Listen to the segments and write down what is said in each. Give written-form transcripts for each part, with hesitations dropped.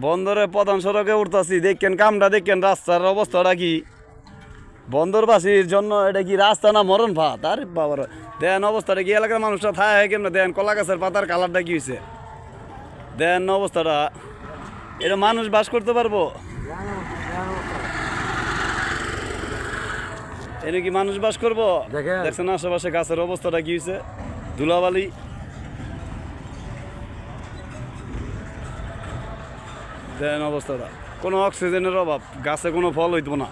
বন্দরে প্রধান সড়কে উঠতেছি, দেখেন কামটা, দেখেন রাস্তার অবস্থাটা কি। বন্দরবাসীর জন্য এটা কি রাস্তা না মরণ ফাঁদ? আরে বাবার দেন অবস্থাটা কি, এলাকার মানুষটা থাকে কেমন? দেন কলা গাছের পাতার কালারটা কি হয়েছে, দেন অবস্থাটা। এটা মানুষ বাস করতে পারবো? এটা কি মানুষ বাস করবো? দেখছেন আশেপাশে গাছের অবস্থাটা কি হয়েছে, ধুলাবালি। দেন অবস্থাটা, কোনো অক্সিজেনের অভাব, গাছে কোনো ফল হইতো না।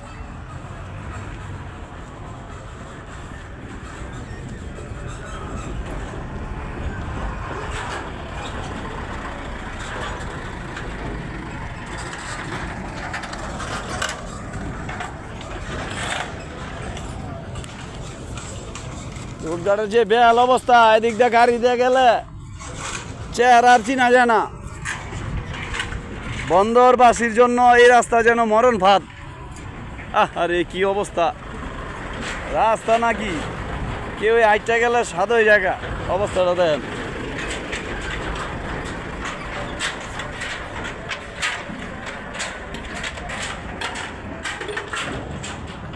রোডঘাটের যে বেহাল অবস্থা, এদিক দিয়ে গাড়ি দিয়ে গেলে চেহারা আর চিনা যায় না। বন্দরবাসীর জন্য এই রাস্তা যেন মরণ ফাঁদ। আরে কি অবস্থা, রাস্তা নাকি কেউ আইটা গেলে স্বাদ হয়ে জায়গা। অবস্থাটা দেন,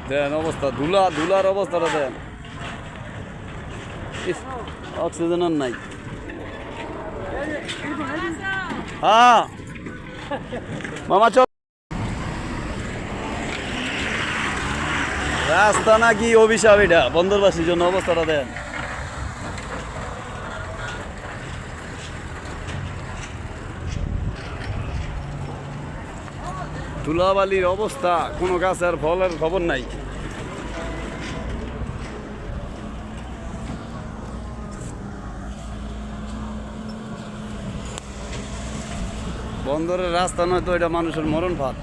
দেন অবস্থা, ধুলার অবস্থাটা দেন। অক্সিজেন আর নাই। হ্যাঁ মামা চল। রাস্তা নাকি অভিশাপ এটা বন্দরবাসীর জন্য। অবস্থাটা দেন, ধুলাবালির অবস্থা, কোনো গাছের ফলের খবর নাই। বন্দরের রাস্তা নয় তো, এটা মানুষের মরণ ফাঁদ।